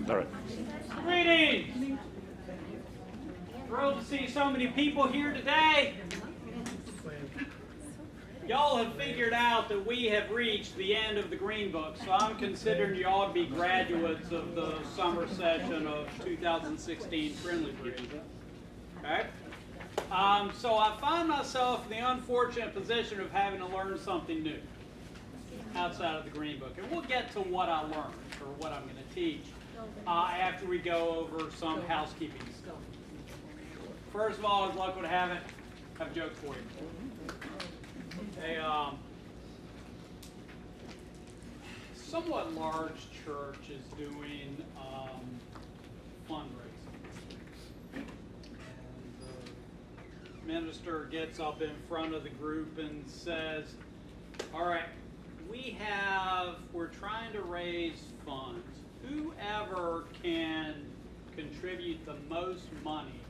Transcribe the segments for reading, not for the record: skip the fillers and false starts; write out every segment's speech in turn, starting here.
All right. Greetings! Thrilled to see so many people here today. Y'all have figured out that we have reached the end of the Green Book, so I'm considering y'all to be graduates of the summer session of 2016 Friendly Bridge. Okay? So I find myself in the unfortunate position of having to learn something new outside of the Green Book. And we'll get to what I learned or what I'm going to teach after we go over some housekeeping stuff. First of all, as luck would have it, I have a joke for you. A somewhat large church is doing fundraising. And the minister gets up in front of the group and says, all right, we're trying to raise funds. Whoever can contribute the most money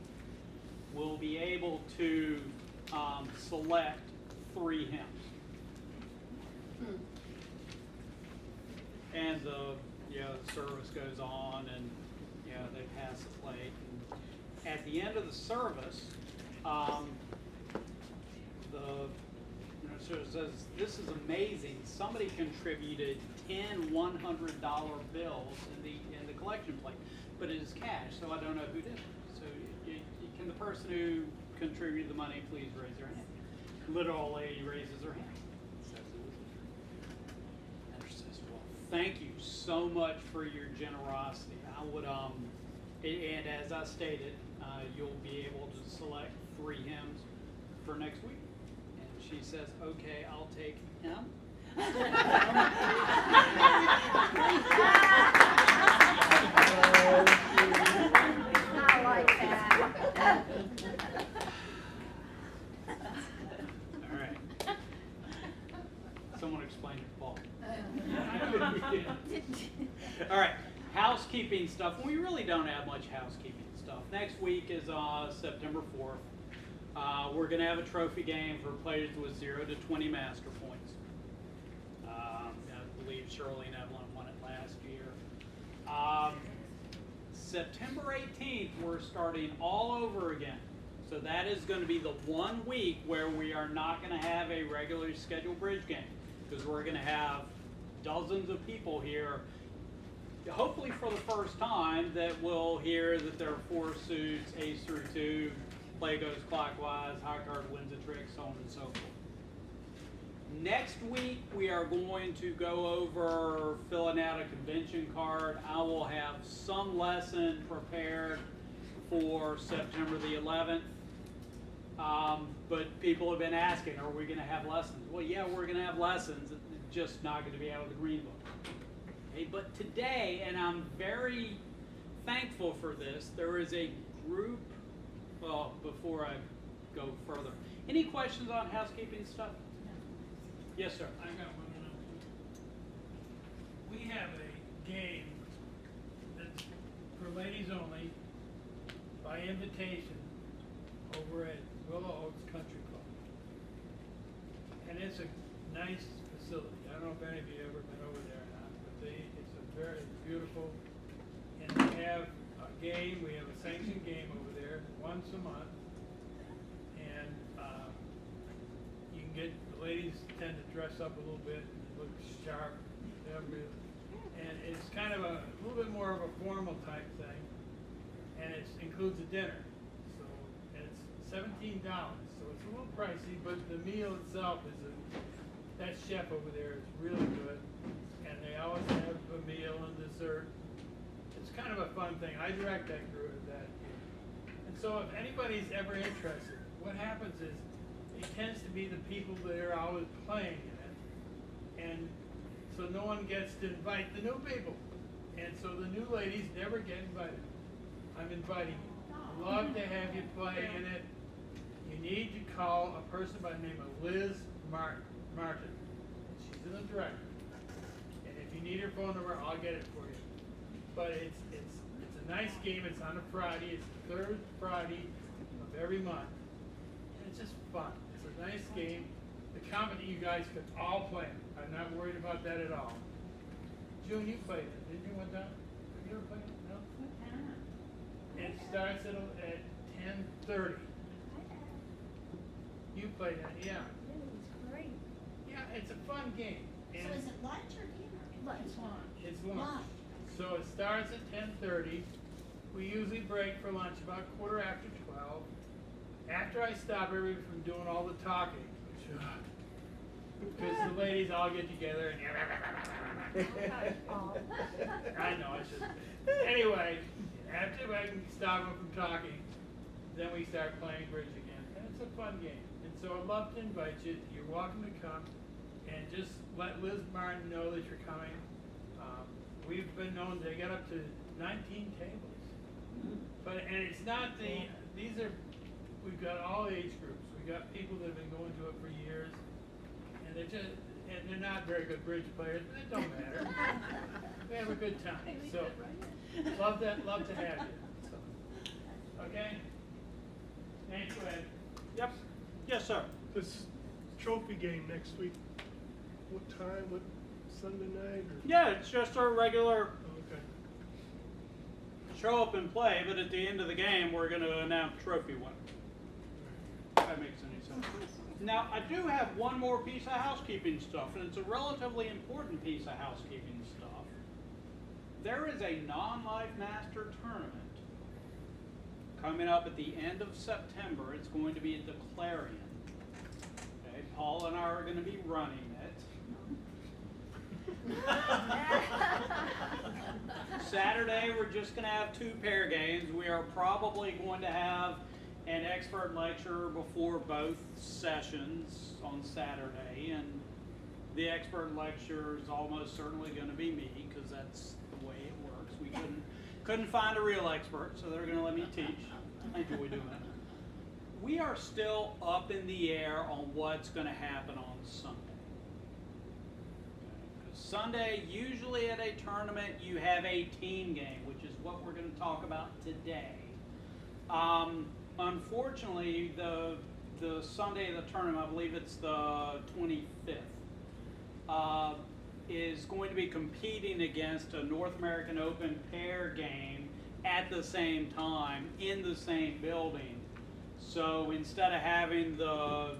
will be able to select 3 hymns. And the service goes on, and they pass the plate. And at the end of the service, the minister says, "This is amazing. Somebody contributed 10 $100 bills in the collection plate, but it is cash, so I don't know who did it. So can the person who contributed the money please raise their hand?" Little old lady raises her hand. Says it was her. And she says, "Well, thank you so much for your generosity. I would and as I stated, you'll be able to select 3 hymns for next week." And she says, "Okay, I'll take him." I like that. All right. Someone explain your fault. All right, housekeeping stuff. We really don't have much housekeeping stuff. Next week is September 4th. We're going to have a trophy game for players with 0 to 20 master points. I believe Shirley and Evelyn won it last year. September 18th, we're starting all over again. So that is going to be the 1 week where we are not going to have a regularly scheduled bridge game, because we're going to have dozens of people here, hopefully for the first time, that will hear that there are 4 suits, ace through 2, play goes clockwise, high card wins a trick, so on and so forth. Next week, we are going to go over filling out a convention card. I will have some lesson prepared for September the 11th. But people have been asking, are we going to have lessons? Well, yeah, we're going to have lessons. It's just not going to be out of the Green Book. Okay, but today, and I'm very thankful for this, there is a group, well, before I go further, any questions on housekeeping stuff? Yes, sir. I got one. We have a game that's for ladies only by invitation over at Willow Oaks Country Club. And it's a nice facility. I don't know if any of you have ever been over there or not, but it's very beautiful. And we have a game, we have a sanctioned game over there once a month. And you can get, the ladies tend to dress up a little bit and look sharp. And it's kind of a little bit more of a formal type thing. And it includes a dinner. So, and it's $17. So it's a little pricey, but the meal itself is that chef over there is really good. And they always have a meal and dessert. It's kind of a fun thing. I direct that group that. And so if anybody's ever interested, what happens is it tends to be the people that are always playing in it. And so no one gets to invite the new people. And so the new ladies never get invited. I'm inviting you. I'd love to have you play in it. You need to call a person by the name of Liz Martin. She's in the director. And if you need her phone number, I'll get it for you. But it's a nice game. It's on a Friday. It's the 3rd Friday of every month. And it's just fun. It's a nice game. The company, you guys could all play it. I'm not worried about that at all. June, you played it, didn't you, one time? Have you ever played it? No? starts at 10:30. You play that, yeah. Great. Yeah, it's a fun game. So And is it lunch or dinner? Lunch. it's lunch. Lunch. So it starts at 10:30. We usually break for lunch about 12:15. After I stop everybody from doing all the talking, because the ladies all get together and I know, I should. Anyway, after I can stop them from talking, then we start playing bridge again. And it's a fun game. And so I'd love to invite you. You're welcome to come. And just let Liz Martin know that you're coming. We've been known to get up to 19 tables. And it's not we've got all age groups. We've got people that have been going to it for years. And they're not very good bridge players, but it don't matter. We have a good time. So love to have you. So, okay? Thanks, Ed. Yep. Yes, sir. This trophy game next week, what time, what, Sunday night or? Yeah, it's just our regular Oh, okay. show up and play, but at the end of the game, we're going to announce trophy winner. If that makes any sense. Now, I do have one more piece of housekeeping stuff, and it's a relatively important piece of housekeeping stuff. There is a non-life master tournament coming up at the end of September. It's going to be at the Clarion. Okay, Paul and I are going to be running it. Saturday, we're just going to have 2 pair games. We are probably going to have an expert lecture before both sessions on Saturday, and the expert lecture is almost certainly going to be me, because that's the way it works. We couldn't find a real expert, so they're going to let me teach. I enjoy doing it. We are still up in the air on what's going to happen on Sunday. Sunday, usually at a tournament, you have a team game, which is what we're going to talk about today. Unfortunately, the Sunday of the tournament, I believe it's the 25th, is going to be competing against a North American Open pair game at the same time in the same building. So instead of having the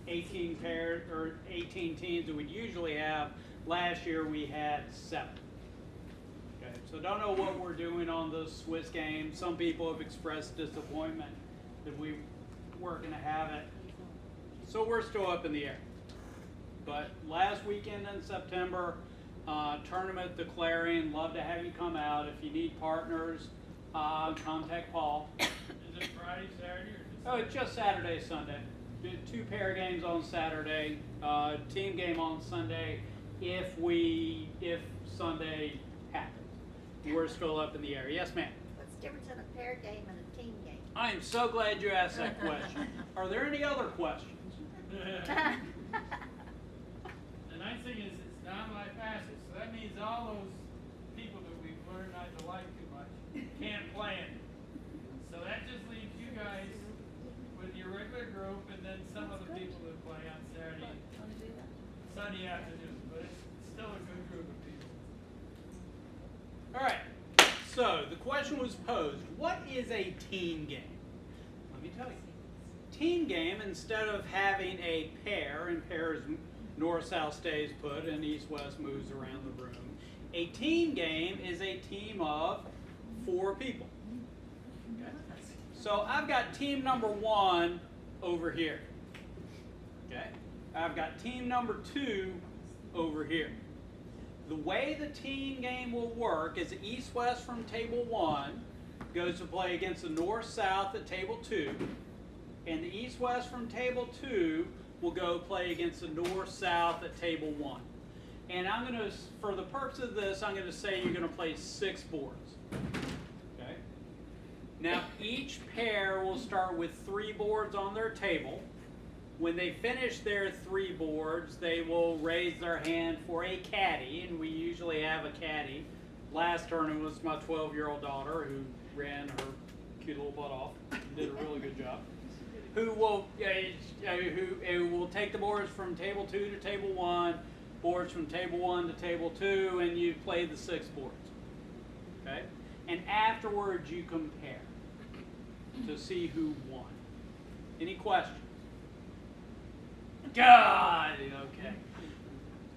18 pairs or 18 teams that we'd usually have, last year we had 7. Okay, so don't know what we're doing on the Swiss game. Some people have expressed disappointment that we weren't going to have it. So we're still up in the air. But last weekend in September, tournament, the Clarion, love to have you come out. If you need partners, contact Paul. Is it Friday, Saturday, or Oh, it's just Saturday, Sunday. Do 2 pair games on Saturday, team game on Sunday. If Sunday happens, we're still up in the air. Yes, ma'am. What's the difference in a pair game and a team game? I am so glad you asked that question. Are there any other questions? The nice thing is it's non-life passes, so that means all those people that we've learned not to like too much can't play it. So that just leaves you guys with your regular group and then some of the people that play on Saturday, Sunday afternoon. But it's still a good group of people. All right. So the question was posed, what is a team game? Let me tell you. Team game, instead of having a pair, and pairs north-south stays put and east-west moves around the room, a team game is a team of 4 people. Okay. So I've got team number 1 over here. Okay. I've got team number 2 over here. The way the team game will work is the east-west from table 1 goes to play against the north-south at table 2, and the east-west from table 2 will go play against the north-south at table 1. And I'm going to, for the purpose of this, I'm going to say you're going to play 6 boards. Okay. Now each pair will start with 3 boards on their table. When they finish their 3 boards, they will raise their hand for a caddy, and we usually have a caddy. Last tournament was my 12-year-old daughter who ran her cute little butt off and did a really good job. Who will take the boards from table 2 to table 1, boards from table 1 to table 2, and you play the 6 boards. Okay? And afterwards you compare. to see who won. Any questions? God, okay.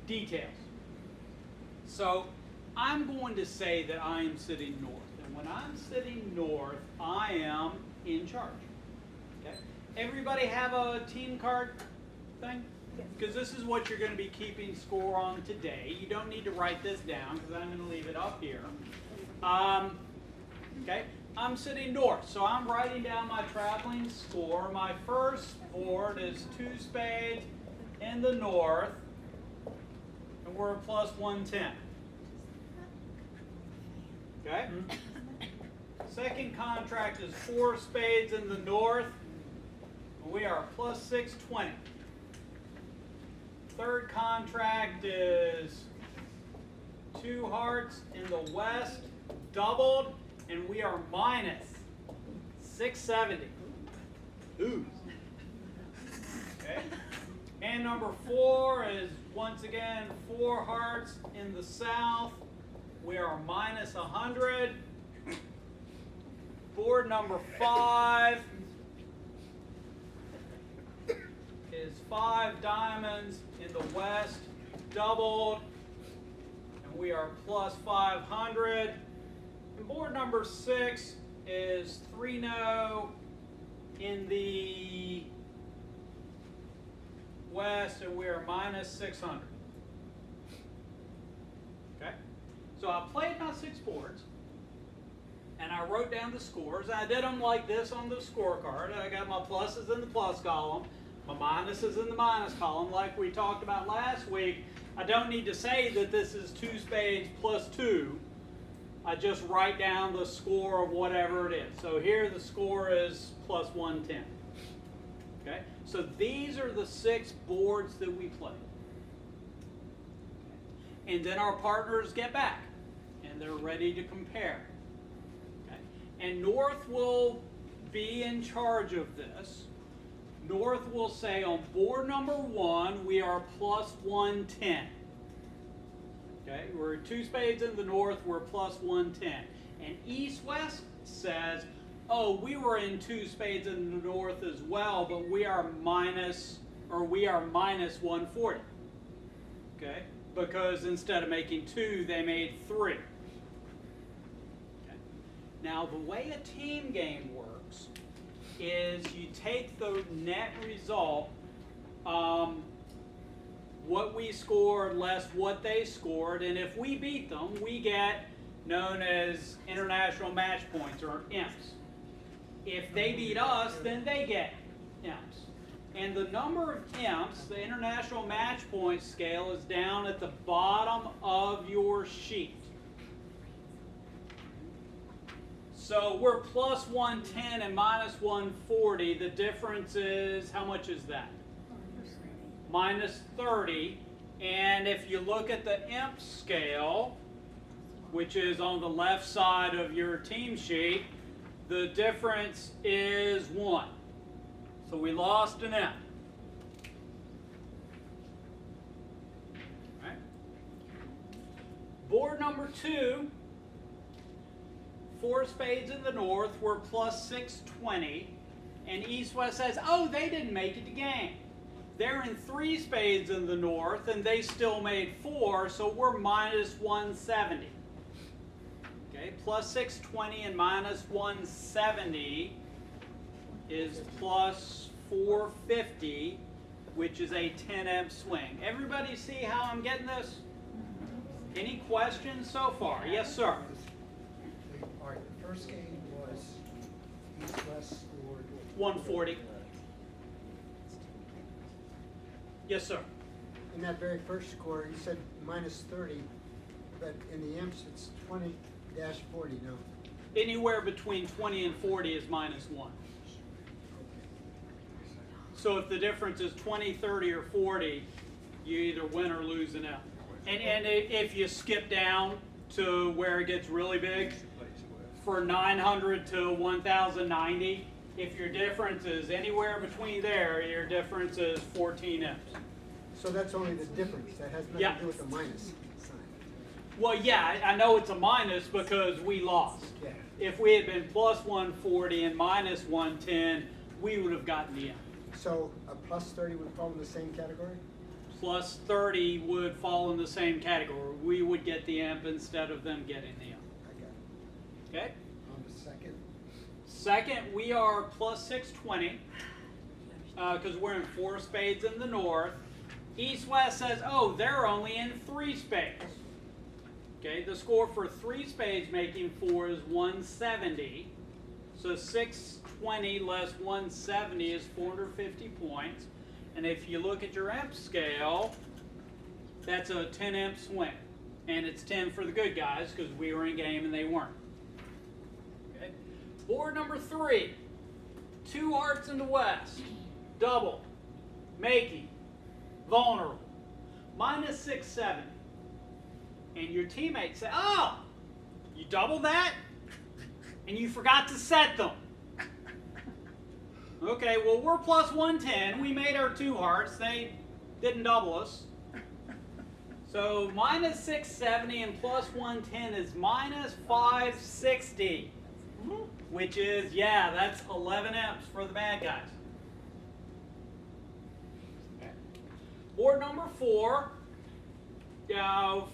Details. So I'm going to say that I am sitting north. And when I'm sitting north, I am in charge. Okay? Everybody have a team card thing? Because this is what you're going to be keeping score on today. You don't need to write this down because I'm going to leave it up here. Okay, I'm sitting north, so I'm writing down my traveling score. My first board is 2 spades in the north, and we're at plus 110. Okay? Second contract is 4 spades in the north, and we are plus 620. Third contract is 2 hearts in the west, doubled, and we are minus 670. Ooh. Okay. And number 4 is once again 4 hearts in the south. We are minus 100. Board number 5 is 5 diamonds in the west, doubled, and we are plus 500. And board number 6 is 3 no in the west, and we are minus 600. Okay? So I played my 6 boards, and I wrote down the scores. I did them like this on the scorecard. I got my pluses in the plus column, my minuses in the minus column, like we talked about last week. I don't need to say that this is 2 spades plus 2. I just write down the score of whatever it is. So here the score is plus 110. Okay? So these are the 6 boards that we play. And then our partners get back, and they're ready to compare. Okay? And North will be in charge of this. North will say on board number 1, we are plus 110. Okay, we're 2 spades in the north, we're plus 110. And East-West says, oh, we were in 2 spades in the north as well, but we are minus 140. Okay, because instead of making 2, they made 3. Okay. Now, the way a team game works is you take the net result, what we scored less what they scored, and if we beat them, we get known as international match points, or imps. If they beat us, then they get imps. And the number of imps, the international match point scale, is down at the bottom of your sheet. So we're plus 110 and minus 140. The difference is, how much is that? Minus 30. And if you look at the imp scale, which is on the left side of your team sheet, the difference is 1. So we lost an imp. Right. Board number 2, 4 spades in the north, we're plus 620. And East-West says, oh, they didn't make it to game. They're in 3 spades in the north, and they still made 4, so we're minus 170. Okay, plus 620 and minus 170 is plus 450, which is a 10 imp swing. Everybody see how I'm getting this? Any questions so far? Yes, sir. All right, the first game was East-West scored 140. Yes, sir. in that very first score, you said minus 30, but in the imps, it's 20-40 now. Anywhere between 20 and 40 is minus 1. So if the difference is 20, 30, or 40, you either win or lose an L. And if you skip down to where it gets really big, for 900 to 1090, if your difference is anywhere between there, your difference is 14 imps. So that's only the difference. That has nothing Yeah. to do with the minus sign. Well, yeah, I know it's a minus because we lost. Yeah. If we had been plus 140 and minus 110, we would have gotten the imp. So a plus 30 would fall in the same category? Plus 30 would fall in the same category. We would get the imp instead of them getting the imp. I got it. Okay? On the second. Second, we are plus 620 because we're in 4 spades in the north. East-West says, oh, they're only in 3 spades. Okay, the score for 3 spades making 4 is 170. So 620 less 170 is 450 points. And if you look at your imp scale, that's a 10 imp swing. And it's 10 for the good guys because we were in game and they weren't. Okay. Board number 3, 2 hearts in the west, double, making, vulnerable, minus 670. And your teammates say, oh, you doubled that? And you forgot to set them. Okay, well, we're plus 110. We made our 2 hearts. They didn't double us. So minus 670 and plus 110 is minus 560. Which is, yeah, that's 11 imps for the bad guys. Okay. Board number 4.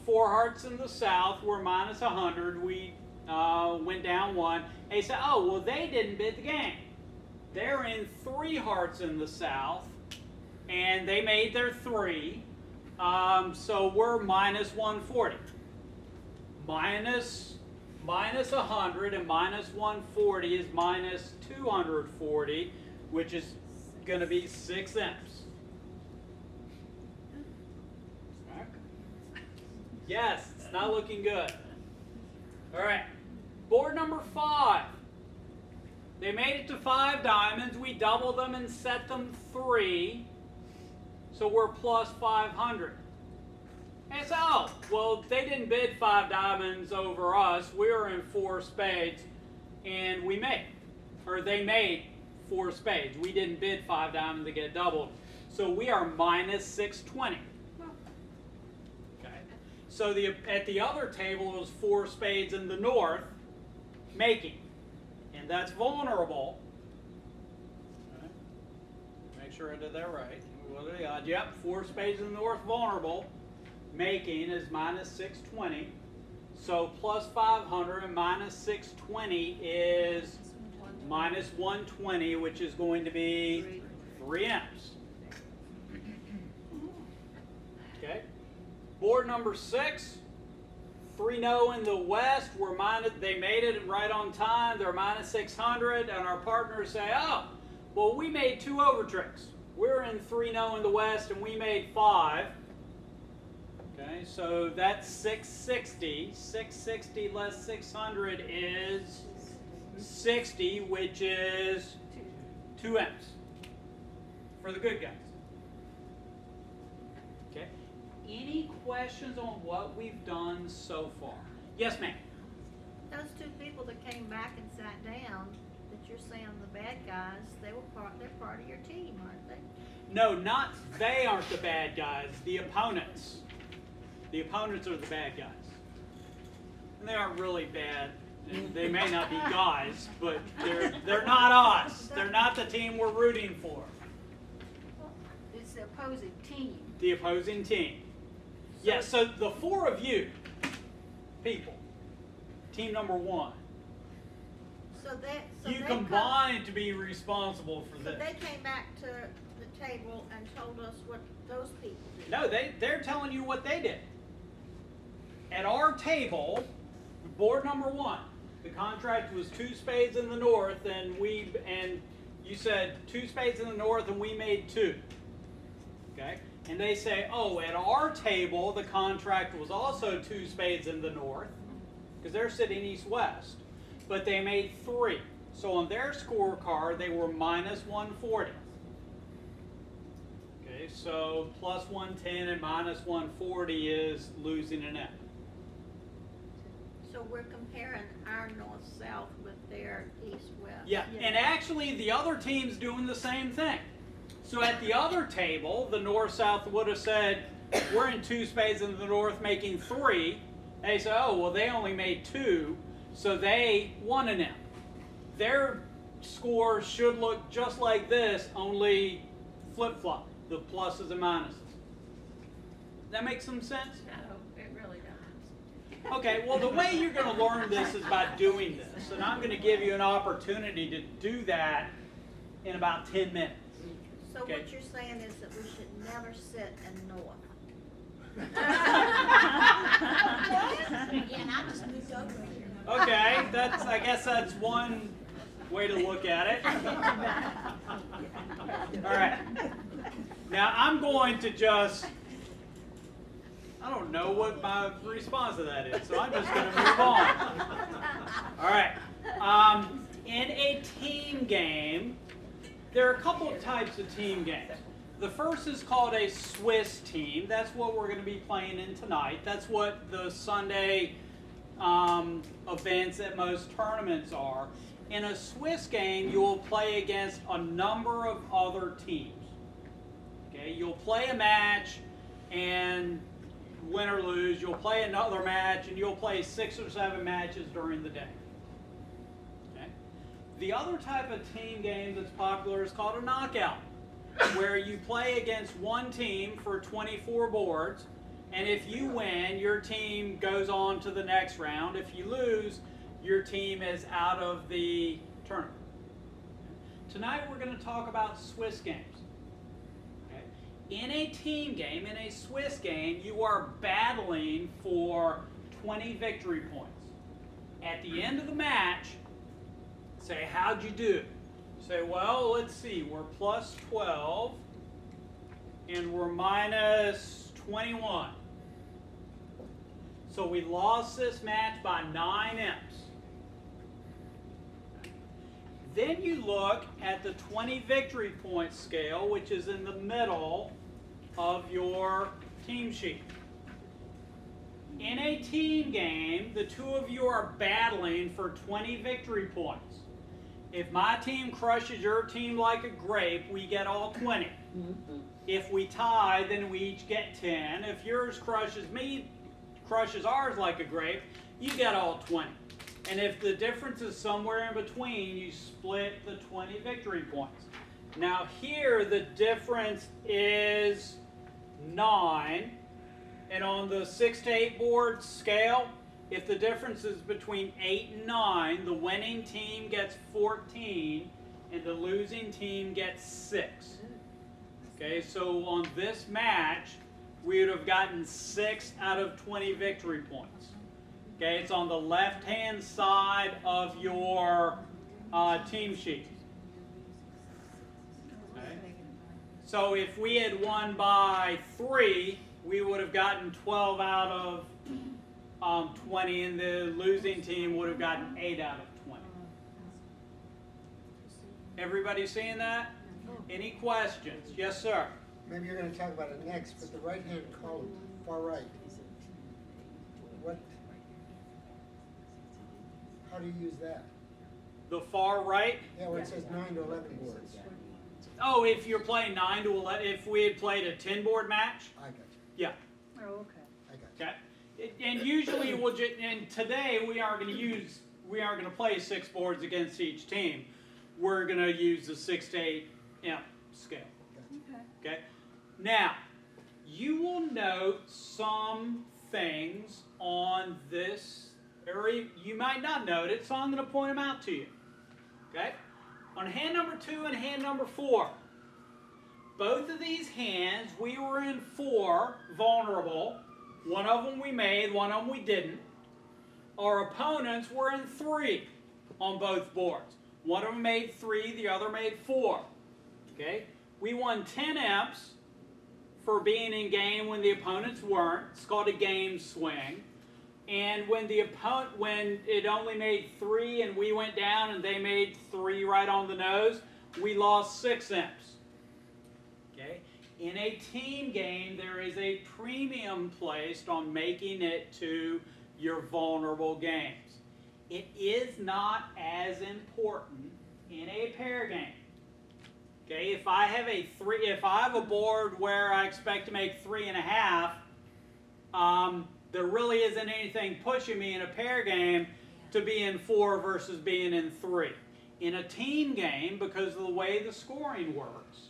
4 hearts in the south. We're minus 100. We went down 1. They said, oh, well, they didn't bid the game. They're in 3 hearts in the south, and they made their 3. So we're minus 140. Minus 100 and minus 140 is minus 240, which is going to be 6 imps. Yes, it's not looking good. All right, board number 5. They made it to 5 diamonds. We doubled them and set them 3. So we're plus 500. And so, oh, well, they didn't bid 5 diamonds over us. We were in 4 spades, and we made, or they made 4 spades. We didn't bid 5 diamonds to get doubled. So we are minus 620. Okay. So at the other table was 4 spades in the north, making. And that's vulnerable. Okay. Make sure I did that right. What are the odds? Yep, 4 spades in the north, vulnerable. Making is minus 620. So plus 500 and minus 620 is minus 120, which is going to be 3 imps. Okay. Board number 6. 3-0 in the west. We're minus. They made it right on time. They're minus 600, and our partners say, "Oh, well, we made 2 over tricks. We're in 3-0 in the west, and we made 5." Okay, so that's 660. 660 less 600 is 60, which is 2 imps for the good guys. Okay. Any questions on what we've done so far? Yes, ma'am. Those 2 people that came back and sat down, that you're saying the bad guys, they're part of your team, aren't they? No, not they aren't the bad guys. The opponents. The opponents are the bad guys. And they aren't really bad. They may not be guys, but they're not us. They're not the team we're rooting for. It's the opposing team. The opposing team. Yes, so the 4 of you people, team number 1, you combined to be responsible for So this. they came back to the table and told us what those people did. No, they're telling you what they did. At our table, board number 1, the contract was 2 spades in the north, and you said 2 spades in the north, and we made 2. Okay, and they say, oh, at our table, the contract was also 2 spades in the north, because they're sitting east-west, but they made 3. So on their scorecard, they were minus 140. Okay, so plus 110 and minus 140 is losing an imp. So we're comparing our north-south with their east-west. Yeah, and actually the other team's doing the same thing. So at the other table, the north-south would have said, we're in 2 spades in the north making 3, They say, oh, well, they only made 2, so they won an imp. Their score should look just like this, only flip-flop, the pluses and minuses. That makes some sense? No, it really doesn't. Okay, well, the way you're going to learn this is by doing this, and I'm going to give you an opportunity to do that in about 10 minutes. So Okay. what you're saying is that we should never sit in north. Yeah, and I just moved over here. Okay, I guess that's one way to look at it. All right. Now I'm going to just, I don't know what my response to that is, so I'm just going to move on. All right. In a team game, there are a couple of types of team games. The first is called a Swiss team. That's what we're going to be playing in tonight. That's what the Sunday events at most tournaments are. In a Swiss game, you will play against a number of other teams. Okay, you'll play a match, and win or lose, you'll play another match, and you'll play 6 or 7 matches during the day. Okay? The other type of team game that's popular is called a knockout, where you play against one team for 24 boards, and if you win, your team goes on to the next round. If you lose, your team is out of the tournament. Tonight we're going to talk about Swiss games. Okay? In a team game, in a Swiss game, you are battling for 20 victory points. At the end of the match, say, how'd you do? Say, well, let's see, we're plus 12 and we're minus 21. So we lost this match by 9 imps. Then you look at the 20 victory point scale, which is in the middle of your team sheet. In a team game, the two of you are battling for 20 victory points. If my team crushes your team like a grape, we get all 20. If we tie, then we each get 10. If yours crushes ours like a grape, you get all 20. And if the difference is somewhere in between, you split the 20 victory points. Now here, the difference is 9. And on the 6 to 8 board scale, if the difference is between 8 and 9, the winning team gets 14 and the losing team gets 6. Okay, so on this match, we would have gotten 6 out of 20 victory points. Okay, it's on the left-hand side of your team sheet. Okay. So if we had won by 3, we would have gotten 12 out of 20, and the losing team would have gotten 8 out of 20. Everybody seeing that? Any questions? Yes, sir. Maybe you're going to talk about it next, but the right-hand column, far right. How do you use that? The far right? Yeah, where it says 9 to 11 boards. Oh, if you're playing 9 to 11, if we had played a 10-board match? I got you. Yeah. Oh, okay. I got you. Okay. And usually we'll just, and today we aren't going to play 6 boards against each team. We're going to use the 6 to 8 imp scale. Okay. Now, you will note some things on this area. You might not note it, so I'm going to point them out to you. Okay. On hand number 2 and hand number 4, both of these hands, we were in 4, vulnerable. One of them we made, one of them we didn't. Our opponents were in 3 on both boards. One of them made 3, the other made 4. Okay? We won 10 imps for being in game when the opponents weren't. It's called a game swing. And when it only made 3 and we went down and they made 3 right on the nose, we lost 6 imps. Okay? In a team game, there is a premium placed on making it to your vulnerable games. It is not as important in a pair game. Okay, if I have a board where I expect to make 3.5, there really isn't anything pushing me in a pair game to be in 4 versus being in 3. In a team game, because of the way the scoring works,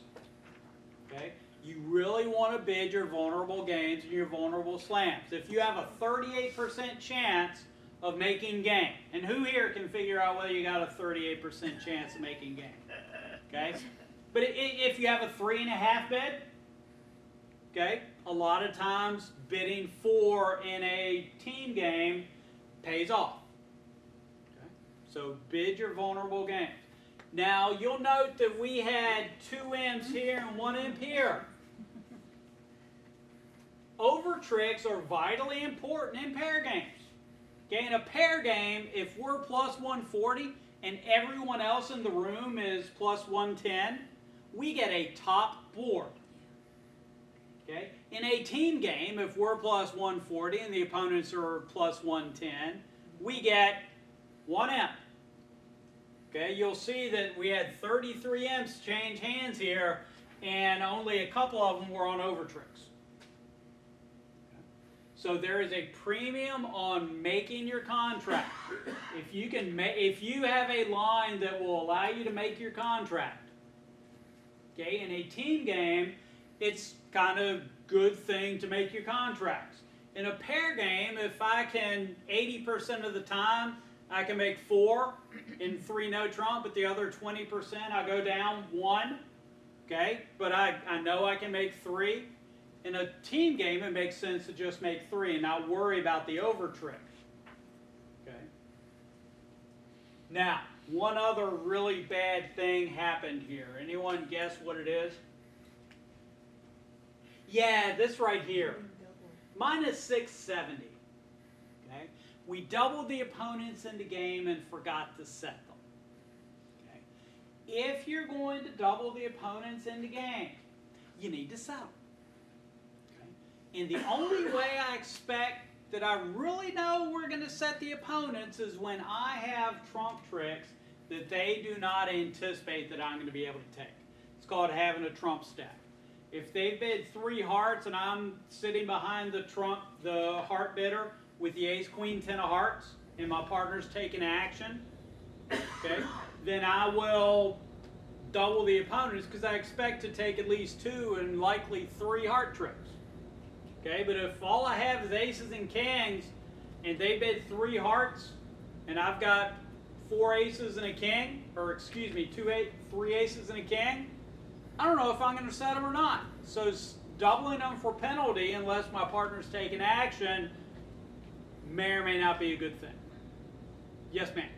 okay, you really want to bid your vulnerable games and your vulnerable slams. If you have a 38% chance of making game, and who here can figure out whether you got a 38% chance of making game? Okay, but if you have a 3.5 bid, okay, a lot of times bidding 4 in a team game pays off. Okay? So bid your vulnerable games. Now you'll note that we had 2 imps here and 1 imp here. Over tricks are vitally important in pair games. Okay, in a pair game, if we're plus 140 and everyone else in the room is plus 110, we get a top board. Okay? In a team game, if we're plus 140 and the opponents are plus 110, we get 1 imp. Okay? You'll see that we had 33 imps change hands here, and only a couple of them were on over tricks. So there is a premium on making your contract. If you have a line that will allow you to make your contract, okay, in a team game, it's kind of good thing to make your contracts. In a pair game, if I can 80% of the time I can make 4 in 3 no trump, but the other 20% I go down 1, okay, but I know I can make 3. In a team game, it makes sense to just make 3 and not worry about the over trick. Okay. Now, one other really bad thing happened here. Anyone guess what it is? Yeah, this right here. Minus 670. Okay. We doubled the opponents in the game and forgot to set them. Okay. If you're going to double the opponents in the game, you need to set them. And the only way I expect that I really know we're going to set the opponents is when I have trump tricks that they do not anticipate that I'm going to be able to take. It's called having a trump stack. If they bid 3 hearts and I'm sitting behind the heart bidder with the ace, queen, 10 of hearts, and my partner's taking action, okay, then I will double the opponents because I expect to take at least 2 and likely 3 heart tricks. Okay, but if all I have is aces and kings, and they bid 3 hearts, and I've got 4 aces and a king, or excuse me, 3 aces and a king, I don't know if I'm going to set them or not. So doubling them for penalty, unless my partner's taking action, may or may not be a good thing. Yes, ma'am.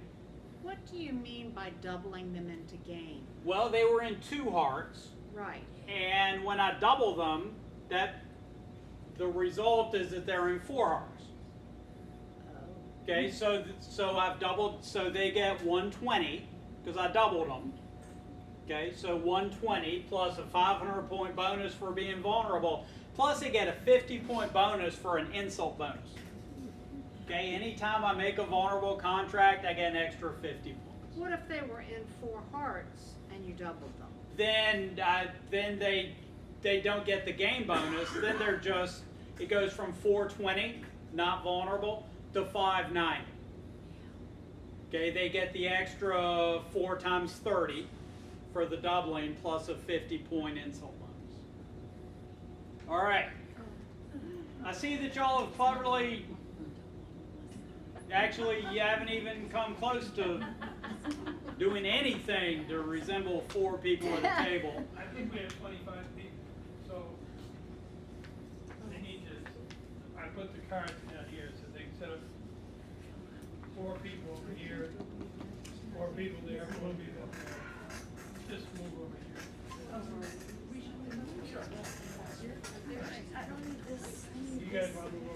What do you mean by doubling them into game? Well, they were in 2 hearts, Right. and when I double them, the result is that they're in 4 hearts. Okay, so I've doubled, so they get 120 because I doubled them. Okay, so 120 plus a 500-point bonus for being vulnerable, plus they get a 50-point bonus for an insult bonus. Okay, anytime I make a vulnerable contract, I get an extra 50 points. What if they were in 4 hearts and you doubled them? Then they don't get the game bonus. Then they're just, it goes from 420, not vulnerable, to 590. Okay, they get the extra 4 times 30 for the doubling plus a 50-point insult bonus. All right. I see that y'all have cleverly, actually you haven't even come close to doing anything to resemble 4 people at a table. I think we have 25 people, so they need to, I put the cards down here so they can set up 4 people over here, 4 people there, 4 people up there. Just move over here. You guys want to move